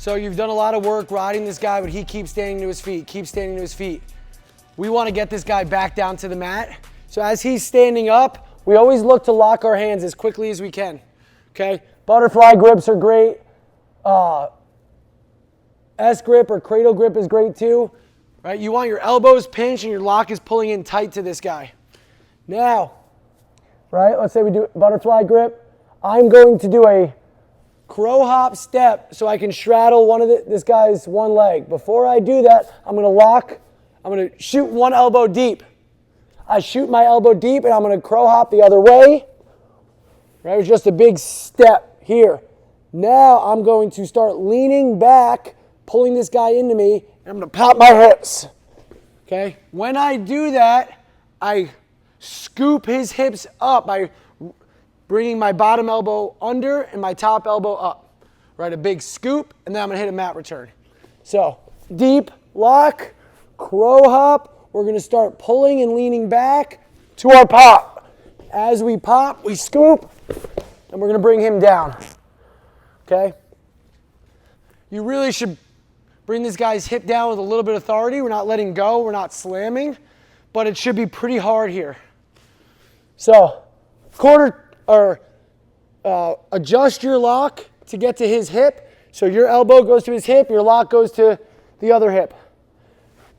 So you've done a lot of work riding this guy, but he keeps standing to his feet, keeps standing to his feet. We want to get this guy back down to the mat. So as he's standing up, we always look to lock our hands as quickly as we can, okay? Butterfly grips are great. S-grip or cradle grip is great too, right? You want your elbows pinched and your lock is pulling in tight to this guy. Now, right, let's say we do butterfly grip. I'm going to do a crow hop step so I can straddle this guy's one leg. Before I do that, I'm going to shoot one elbow deep. I shoot my elbow deep and I'm going to crow hop the other way. Right, it was just a big step here. Now I'm going to start leaning back, pulling this guy into me, and I'm going to pop my hips. Okay? When I do that, I scoop his hips up by bringing my bottom elbow under and my top elbow up. Right, a big scoop, and then I'm going to hit a mat return. So, deep lock, crow hop. We're going to start pulling and leaning back to our pop. As we pop, we scoop, and we're going to bring him down. Okay? You really should bring this guy's hip down with a little bit of authority. We're not letting go. We're not slamming. But it should be pretty hard here. So, adjust your lock to get to his hip. So your elbow goes to his hip, your lock goes to the other hip.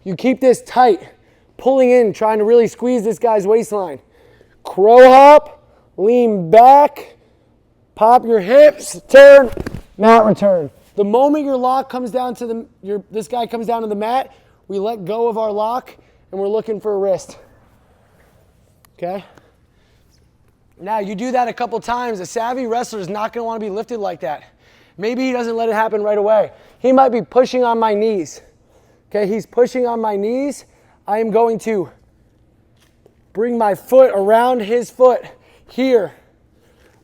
You keep this tight, pulling in, trying to really squeeze this guy's waistline. Crow hop, lean back, pop your hips, turn, mat return. The moment your lock comes down to this guy comes down to the mat, we let go of our lock and we're looking for a wrist. Okay? Now you do that a couple times. A savvy wrestler is not going to want to be lifted like that. Maybe he doesn't let it happen right away. He might be pushing on my knees. Okay, he's pushing on my knees. I am going to bring my foot around his foot here.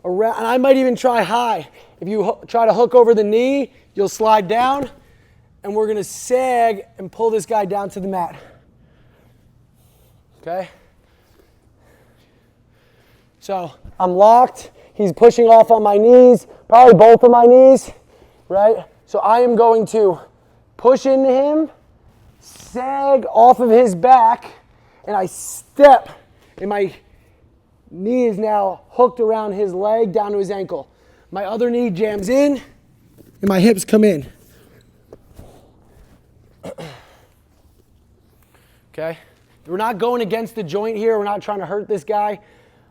Around, and I might even try high. If you try to hook over the knee, you'll slide down. And we're going to sag and pull this guy down to the mat. Okay? So I'm locked. He's pushing off on my knees, probably both of my knees, right? So I am going to push into him, sag off of his back, and I step, and my knee is now hooked around his leg down to his ankle. My other knee jams in, and my hips come in. Okay? We're not going against the joint here. We're not trying to hurt this guy,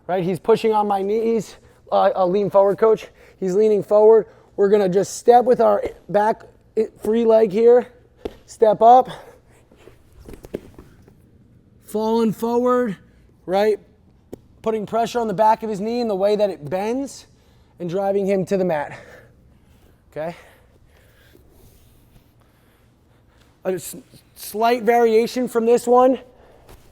right? He's pushing on my knees. I'll lean forward, coach. He's leaning forward. We're going to just step with our back free leg here. Step up. Falling forward, right? Putting pressure on the back of his knee in the way that it bends and driving him to the mat. Okay? A slight variation from this one.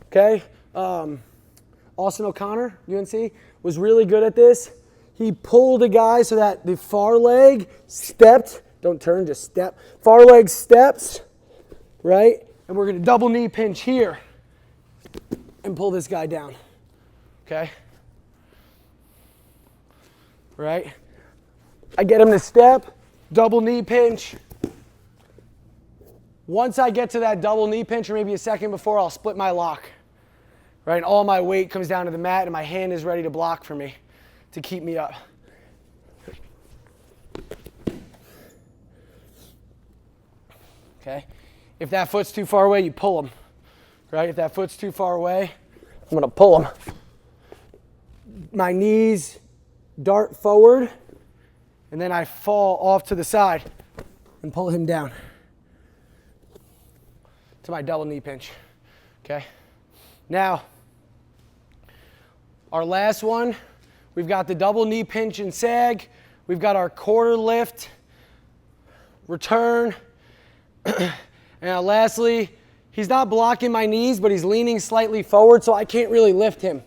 Okay? Austin O'Connor, UNC, was really good at this. He pulled a guy so that the far leg stepped. Don't turn, just step. Far leg steps, right? And we're going to double knee pinch here and pull this guy down. Okay? Right? I get him to step, double knee pinch. Once I get to that double knee pinch, or maybe a second before, I'll split my lock. Right? And all my weight comes down to the mat, and my hand is ready to block for me to keep me up. Okay? If that foot's too far away, you pull him. Right? If that foot's too far away, I'm going to pull him. My knees dart forward, and then I fall off to the side and pull him down to my double knee pinch. Okay? Now, our last one, we've got the double knee pinch and sag. We've got our quarter lift, return. And lastly, he's not blocking my knees, but he's leaning slightly forward, so I can't really lift him.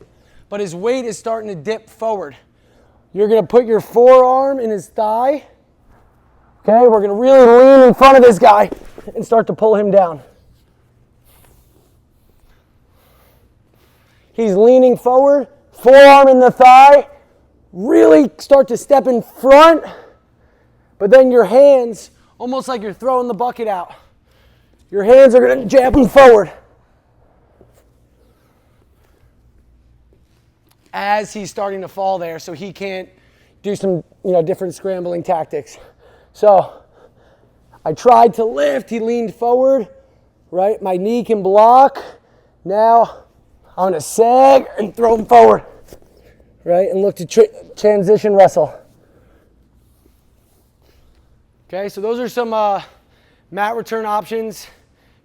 But his weight is starting to dip forward. You're going to put your forearm in his thigh. Okay, we're going to really lean in front of this guy and start to pull him down. He's leaning forward, forearm in the thigh. Really start to step in front, but then your hands almost like you're throwing the bucket out. Your hands are going to jab him forward. As he's starting to fall there, so he can't do some, different scrambling tactics. So I tried to lift, he leaned forward, right? My knee can block. Now I'm gonna sag and throw him forward, right? And look to transition wrestle. Okay, so those are some mat return options.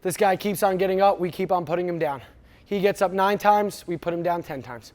This guy keeps on getting up, we keep on putting him down. He gets up 9 times, we put him down 10 times.